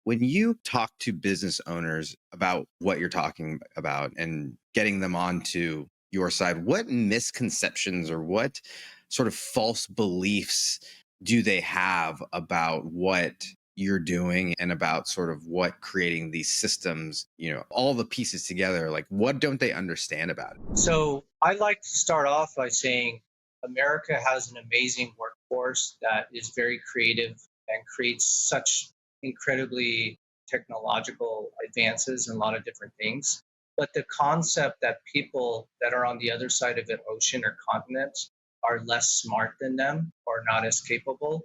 When you talk to business owners about what you're talking about and getting them onto your side, what misconceptions or what sort of false beliefs do they have about what you're doing and about sort of what creating these systems, all the pieces together? Like, what don't they understand about it? So I like to start off by saying America has an amazing workforce that is very creative and creates such incredibly technological advances in a lot of different things. But the concept that people that are on the other side of an ocean or continent are less smart than them or not as capable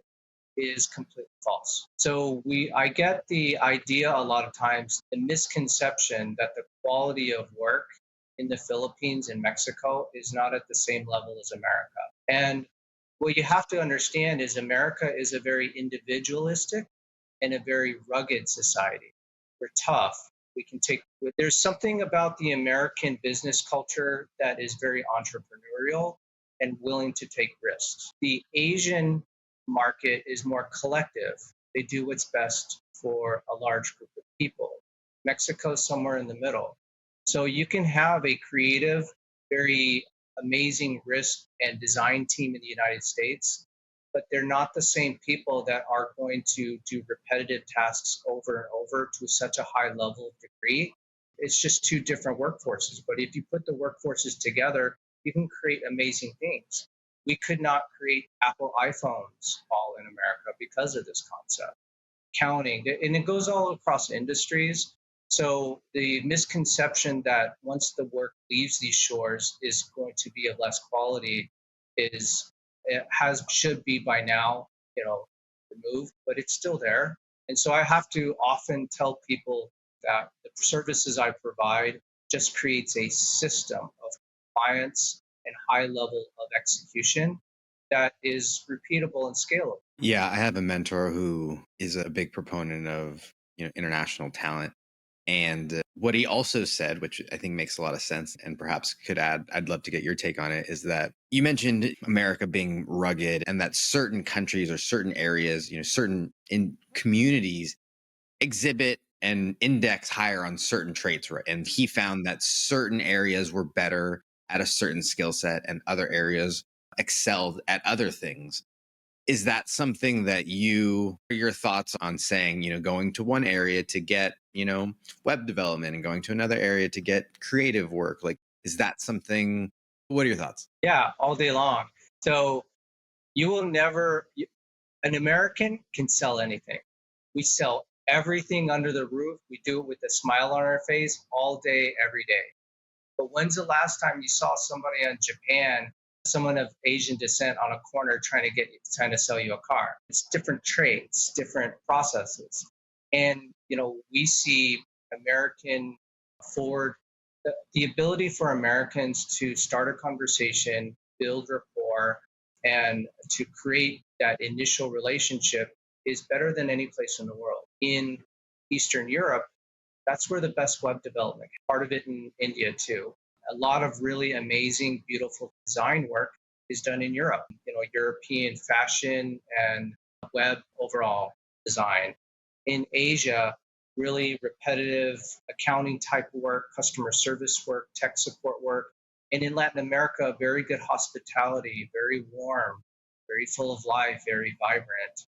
is completely false. I get the idea a lot of times, the misconception that the quality of work in the Philippines and Mexico is not at the same level as America. And what you have to understand is America is a very individualistic and a very rugged society. We're tough. There's something about the American business culture that is very entrepreneurial and willing to take risks. The Asian market is more collective. They do what's best for a large group of people. Mexico's somewhere in the middle. So you can have a creative, very amazing risk and design team in the United States, but they're not the same people that are going to do repetitive tasks over and over to such a high level of degree. It's just two different workforces. But if you put the workforces together, you can create amazing things. We could not create Apple iPhones all in America because of this concept. Counting, and it goes all across industries. So the misconception that once the work leaves these shores is going to be of less quality should be by now, removed, but it's still there. And so I have to often tell people that the services I provide just creates a system of compliance and high level of execution that is repeatable and scalable. Yeah, I have a mentor who is a big proponent of, international talent. And what he also said, which I think makes a lot of sense and perhaps could add, I'd love to get your take on it, is that you mentioned America being rugged and that certain countries or certain areas, certain in communities exhibit and index higher on certain traits, right? And he found that certain areas were better at a certain skill set and other areas excelled at other things. Is that something that your thoughts on saying, going to one area to get, web development and going to another area to get creative work? Like, is that something? What are your thoughts? Yeah, all day long. So you will never, an American can sell anything. We sell everything under the roof. We do it with a smile on our face all day, every day. But when's the last time you saw somebody in Japan, someone of Asian descent on a corner trying to sell you a car? It's different traits, different processes. And, we see American forward, the ability for Americans to start a conversation, build rapport, and to create that initial relationship is better than any place in the world. In Eastern Europe, that's where the best web development, part of it in India too. A lot of really amazing, beautiful design work is done in Europe, European fashion and web overall design. In Asia, really repetitive accounting type work, customer service work, tech support work. And in Latin America, very good hospitality, very warm, very full of life, very vibrant.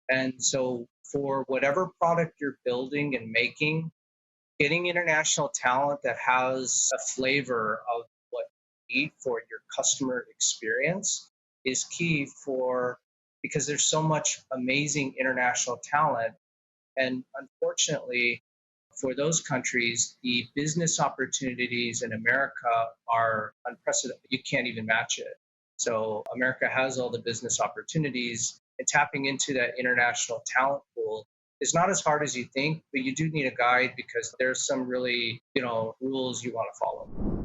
And so for whatever product you're building and making, getting international talent that has a flavor of what you need for your customer experience is key because there's so much amazing international talent. And unfortunately, for those countries, the business opportunities in America are unprecedented. You can't even match it. So America has all the business opportunities, and tapping into that international talent pool is not as hard as you think, but you do need a guide because there's some really, rules you want to follow.